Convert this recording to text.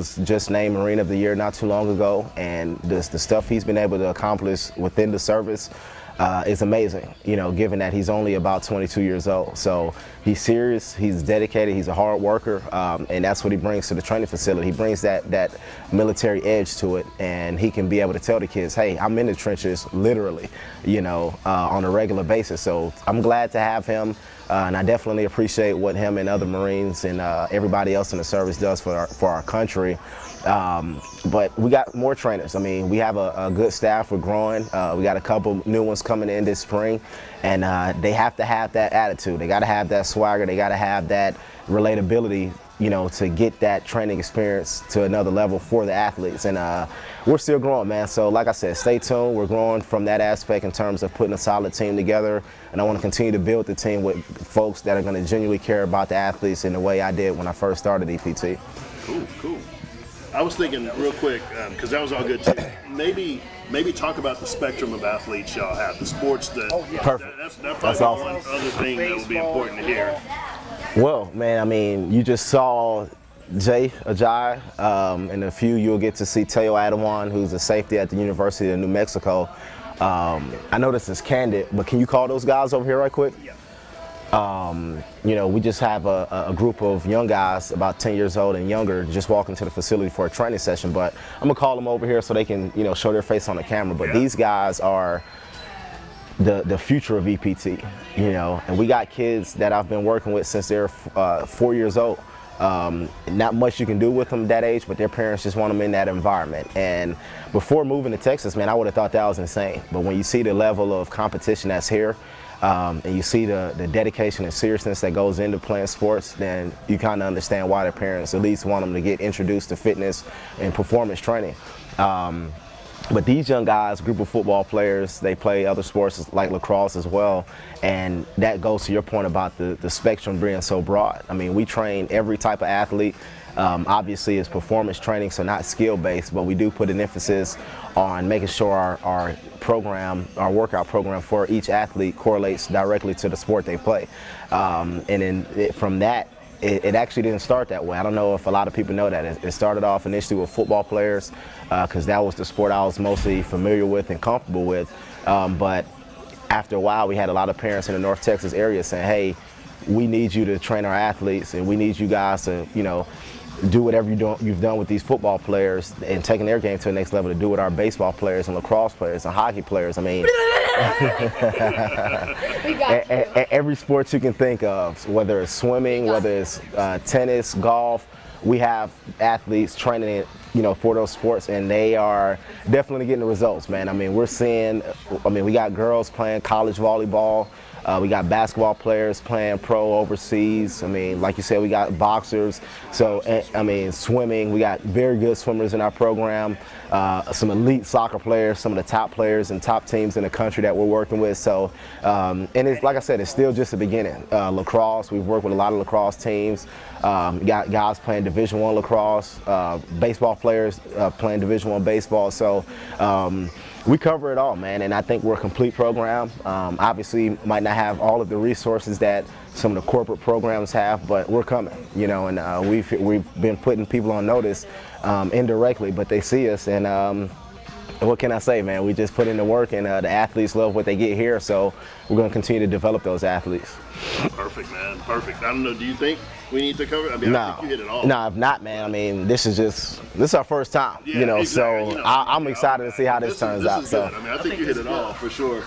was just named Marine of the Year not too long ago, and the stuff he's been able to accomplish within the service is amazing, you know, given that he's only about 22 years old. So he's serious, he's dedicated, he's a hard worker, and that's what he brings to the training facility. He brings that military edge to it, and he can be able to tell the kids, hey, I'm in the trenches, literally, you know, on a regular basis. So I'm glad to have him, and I definitely appreciate what him and other Marines and everybody else in the service does for our country. But we got more trainers. I mean, we have a good staff. We're growing. We got a couple new ones coming in this spring, and they have to have that attitude. They got to have that swagger. They got to have that relatability, you know, to get that training experience to another level for the athletes. And we're still growing, man. So like I said, stay tuned. We're growing from that aspect in terms of putting a solid team together. And I want to continue to build the team with folks that are going to genuinely care about the athletes in the way I did when I first started EPT. Cool. I was thinking real quick, because that was all good too. Maybe talk about the spectrum of athletes y'all have, the sports that. Perfect. That's awesome. One other thing that would be important to hear. Well, man, I mean, you just saw Jay Ajayi, and a few you'll get to see Teo Adawan, who's a safety at the University of New Mexico. I know this is candid, but can you call those guys over here right quick? Yeah. You know, we just have a group of young guys, about 10 years old and younger, just walking to the facility for a training session. But I'm gonna call them over here so they can, you know, show their face on the camera. But these guys are the future of EPT, you know. And we got kids that I've been working with since they're 4 years old. Not much you can do with them that age, but their parents just want them in that environment. And before moving to Texas, man, I would have thought that was insane. But when you see the level of competition that's here, and you see the dedication and seriousness that goes into playing sports, then you kind of understand why their parents at least want them to get introduced to fitness and performance training. But these young guys, group of football players, they play other sports like lacrosse as well, and that goes to your point about the spectrum being so broad. I mean, we train every type of athlete. Obviously, it's performance training, so not skill-based, but we do put an emphasis on making sure our program, our workout program for each athlete correlates directly to the sport they play. And then from that, it actually didn't start that way. I don't know if a lot of people know that. It started off initially with football players, because that was the sport I was mostly familiar with and comfortable with. But after a while, we had a lot of parents in the North Texas area saying, hey, we need you to train our athletes, and we need you guys to, you know, do whatever you've done with these football players and taking their game to the next level to do with our baseball players and lacrosse players and hockey players. I mean, every sport you can think of, whether it's swimming, whether it's tennis, golf, we have athletes training, you know, for those sports, and they are definitely getting the results, man. I mean, we're seeing, we got girls playing college volleyball. We got basketball players playing pro overseas. I mean, like you said, we got boxers. So, I mean, swimming, we got very good swimmers in our program. Some elite soccer players, some of the top players and top teams in the country that we're working with. So, and it's, like I said, it's still just the beginning. Lacrosse, we've worked with a lot of lacrosse teams. Got guys playing Division I lacrosse, baseball players playing Division I baseball. So, we cover it all, man, and I think we're a complete program. Obviously, might not have all of the resources that some of the corporate programs have, but we're coming, you know, and we've been putting people on notice indirectly, but they see us, and what can I say, man? We just put in the work, and the athletes love what they get here, so we're going to continue to develop those athletes. Perfect, man. Perfect. I don't know, do you think we need to cover it? I mean, I think you hit it all. No, if not, man, I mean, this is our first time, you know, exactly. so I'm excited to see how this turns out. So I mean, I think you hit it all for sure.